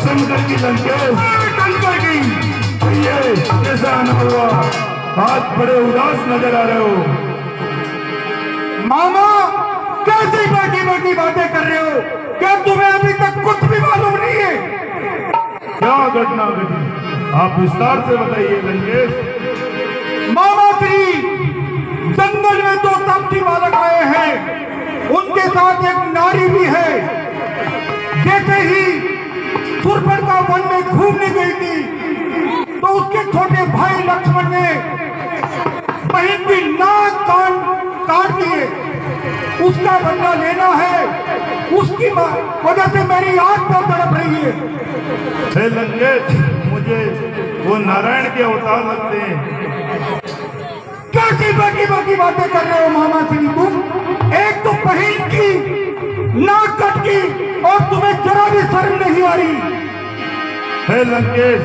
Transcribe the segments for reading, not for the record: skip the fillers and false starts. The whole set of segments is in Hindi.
शंकर की लंकेश, शंकर की ये कैसा आना हुआ? हाथ बड़े उदास नजर आ रहे हो। मामा कैसी बाकी बाकी बातें कर रहे हो? क्या तुम्हें अभी तक कुछ भी मालूम नहीं है? क्या घटना घटी, आप विस्तार से बताइए लंकेश। मामा श्री, जंगल में दो ताप्ती बालक आए हैं, उनके साथ एक नारी भी है। जैसे ही सुरपणखा वन में घूमने गई थी तो उसके छोटे भाई लक्ष्मण ने बहन की नाक कान काट दिए। उसका बदला लेना है, उसकी वजह से मेरी आंख बहुत तड़प रही है। हे लंकेश, मुझे वो नारायण के अवतार लगते हैं। कैसी बाकी बाकी बातें कर रहे हो मामा श्री तुम? एक तो बहन की नाक कट की और तुम्हें जरा भी शर्म नहीं आ रही। हे लंकेश,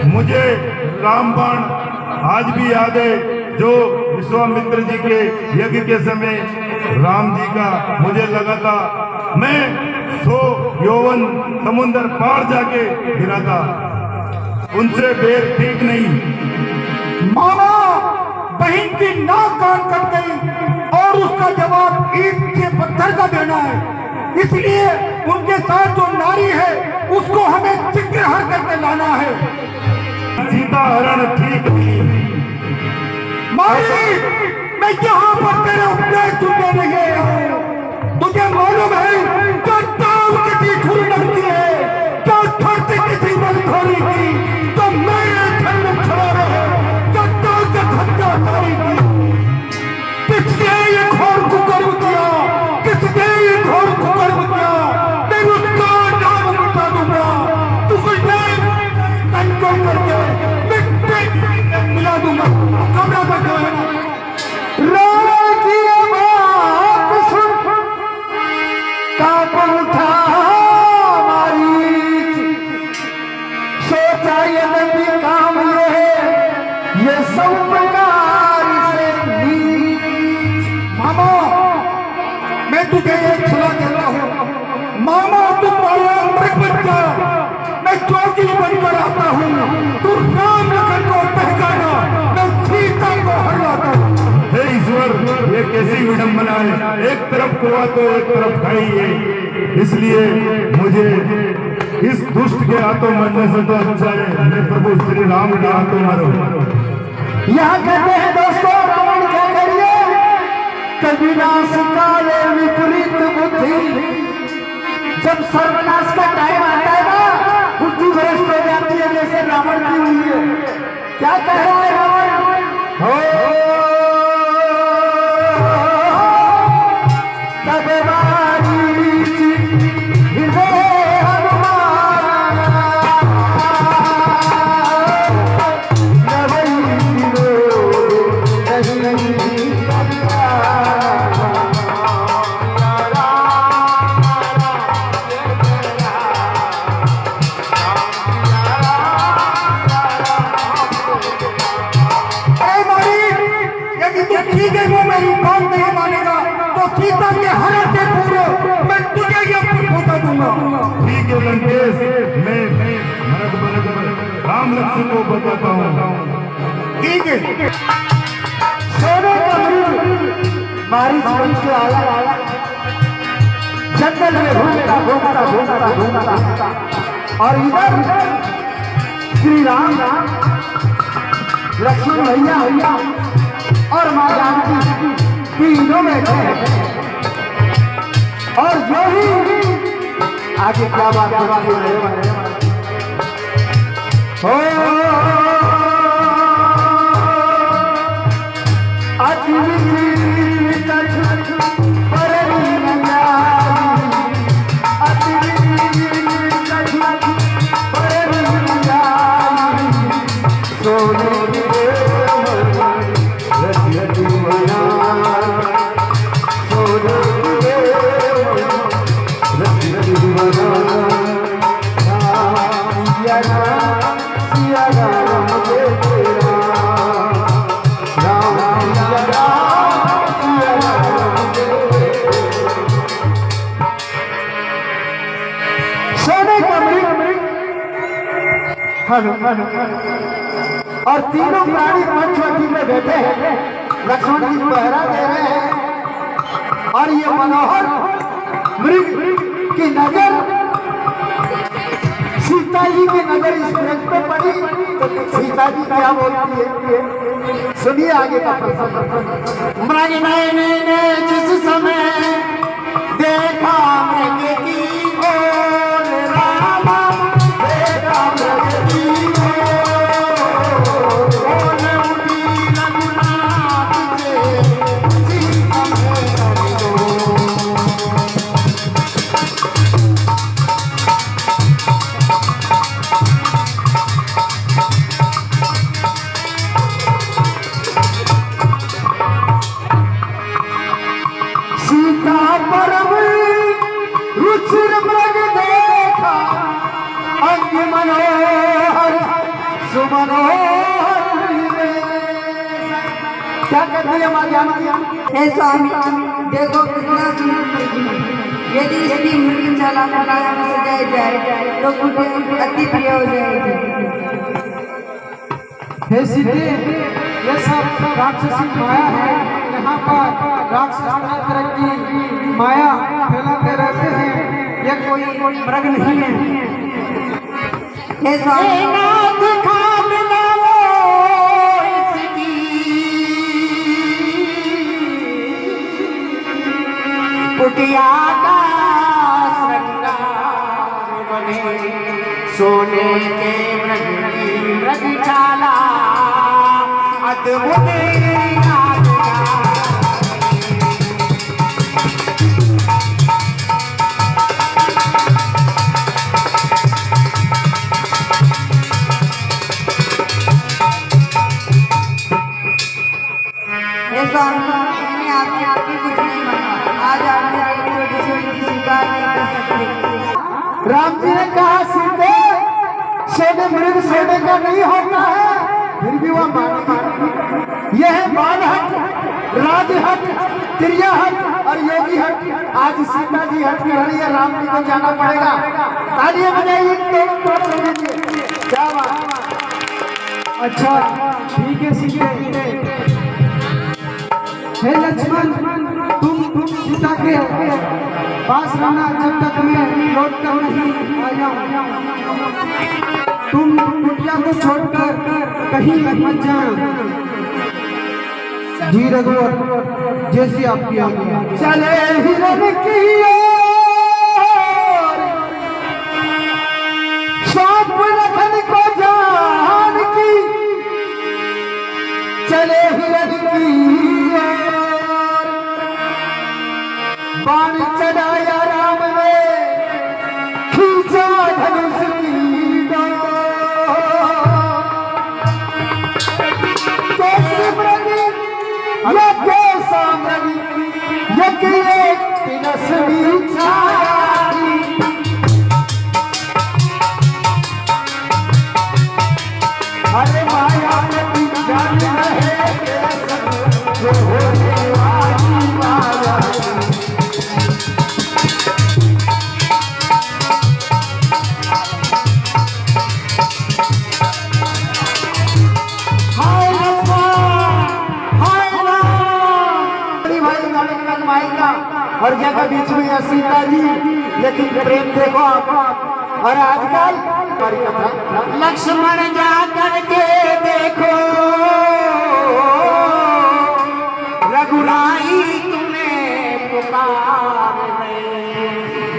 मुझे रामबाण आज भी याद है, जो विश्वामित्र जी के यज्ञ के समय राम जी का मुझे लगा था। मैं 100 यौवन समुद्र पार जाके गिरा था, उनसे बेर ठीक नहीं। मामा, बहन की नाक कान कट गई और उसका जवाब ईंट के पत्थर का देना है। इसलिए उनके साथ जो नारी है उसको हमें चित्रहर करके लाना है। सीता हरण ठीक नहीं। मारी, मैं यहाँ पर तेरे उपदेश सुनने नहीं आया हूँ। तुझे मालूम है क्या ताव किसी खुल लगती है, क्या धरती किसी बल थोड़ी की, तो मेरे घर में खड़ा रहे, क्या ताव के धक्का थारी की। किसने ये घोर कुकर्म किया, किसने ये घोर कुकर्म किया, मैं उसका नाम मिटा दूंगा। तू कुछ नहीं कंट्रोल करके मैं मिला दूंगा। कमरा तक तुझे एक सलाह देता हूँ मामा, तुम मृग बन जा, मैं चौकी बनकर आता हूँ। तू राम लखन को पहचाना, मैं सीता को हर लाता हूँ। हे ईश्वर, ये कैसी विडंबना है? एक तरफ कुआ तो एक तरफ खाई है। इसलिए मुझे इस दुष्ट के हाथों मरने से तो अच्छा है मैं प्रभु श्री राम के हाथों मरो। यहाँ कहते हैं दोस्तों, रावण क्या करिए, कविनाश काले विपरीत बुद्धि। जब सर्वनाश का टाइम आता है ना, बुद्धि भ्रष्ट हो जाती है, जैसे रावण की हुई है। क्या कह रहा है रावण? हो सीता के हरण से पूर्व मैं तुझे यह बता दूंगा। ठीक है लंकेश, मैं राम लक्ष्मण को बताता हूँ। ठीक है। सोने का मृग मारी जीवन के आया, जंगल में घूमता और इधर श्री राम, लक्ष्मण भैया और माँ जानकी तीनों में थे। और जो ही आगे क्या बात हो और तीनों प्राणी पंचवटी में बैठे हैं, लक्ष्मण जी पहरा दे रहे हैं और ये मनोहर मृग की नजर सीता जी की नजर इस मृग पे पड़ी तो सीता जी क्या बोलती है, सुनिए आगे का प्रसंग। मृग ने जिस समय देखा मृग की ओर, रामा देखा मृग की क्या करती है माँ जानकी? हे स्वामी, देखो कितना यदि इसकी मृगशाला बनाया में सजाई जाए तो मुझे अति प्रिय हो जाएगी। हे सिद्धि, ये सब राक्षसी माया है। यहाँ पर राक्षस तरह तरह की माया फैलाते रहते हैं, ये कोई मृग नहीं है। हे स्वामी, कुटिया का श्रृंगार बने, सोने के मृग की मृगशाला अद्भुत यादगार। हे स्वामी, मैंने आपके कुछ नहीं माना। आज आप मेरा एक छोटी सी विनती स्वीकार नहीं कर सकते। राम जी ने कहा सीधे सोने मृग सोने का नहीं होता है, फिर भी वह मानी। यह है बालहट, राजहट, त्रियाहट और योगी हट। आज सीता जी हट में रही है, राम जी को जाना पड़ेगा। तालियां बजाइए, क्या बात। अच्छा ठीक है सीधे। हे लक्ष्मण, तुम सीता के पास रहना जब तक मैं लौट कर नहीं आ जाऊं। तुम कुटिया को छोड़कर कहीं मत जाना। जी रघुवर, जैसी आपकी आज्ञा। चले हिरण की ओर, सांप लखन को जान की, चले हिरण की ओर, बाण चढ़ाया राम ने, खींचा धनुष की डोर। कैसे मृग ये कैसा मृग, ये एक तिनसनी छाया की। अरे माया में जान है जो होने वाली माया। और जगह बीच में है सीता जी, लेकिन प्रेम देखो आप। और आजकल लक्ष्मण जा करके देखो, रघुराई तुम्हें पुकार रहे,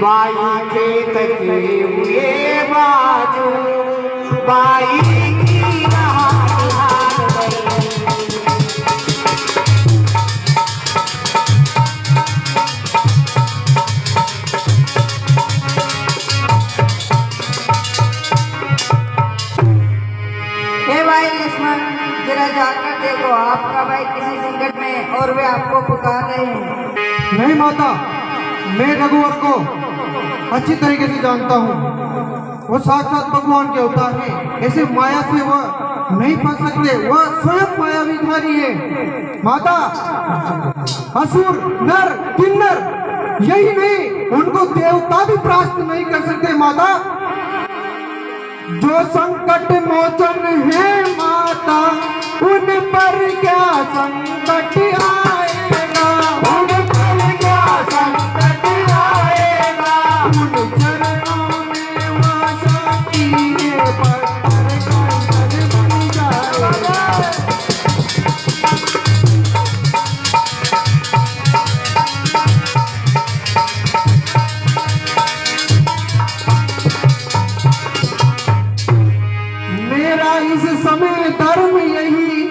बाई खेत के हुए बाजू, बाई की राह रहे। जरा जाकर देखो, आपका भाई किसी संकट में और वे आपको पुकार रहे हैं। नहीं माता, मैं रघुवर को अच्छी तरीके से जानता हूँ। वो साक्षात भगवान के अवतार है, ऐसे माया से वह नहीं फंस सकते। वह स्वयं मायाविधारी है माता। असुर, नर, किन्नर, यही नहीं, उनको देवता भी प्राप्त नहीं कर सकते माता। जो संकट मोचन है माता, उन पर क्या संकट आएगा, उन पर क्या संकट आएगा, उन चरणों में वहाँ शक्ति है, पत्थर कंकर बन जाएगा। मेरा इस समय धर्म यही,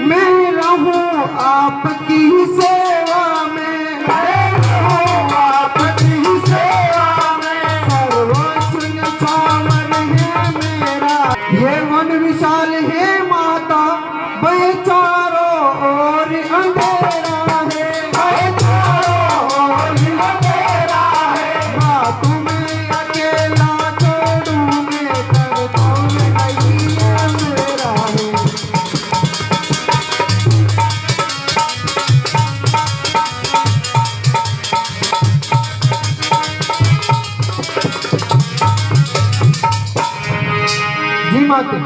मैं रहूं आपकी सेवा में, मैं रहूं आपकी सेवा में। सर्वोच्च न्यायावर है मेरा, ये वन विशाल है माता, वह चारों ओर अंधेरा है, वह चारों ओर अंधेरा है। माँ तुम्हें अकेला छोड़ूं मैं, कर कौन नहीं है मेरा है। जी माते,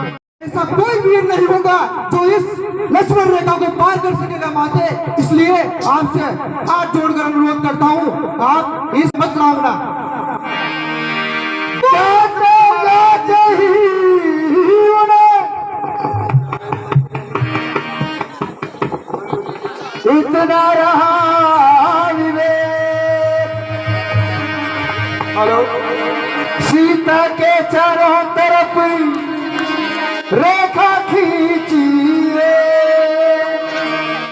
ऐसा कोई वीर नहीं होगा जो इस लक्ष्मण रेखा को पार कर सकेगा माते, इसलिए आपसे हाथ जोड़कर अनुरोध करता हूँ, आप इस मत मांगना। इतना रहा विवेक। हेलो, सीता के चारों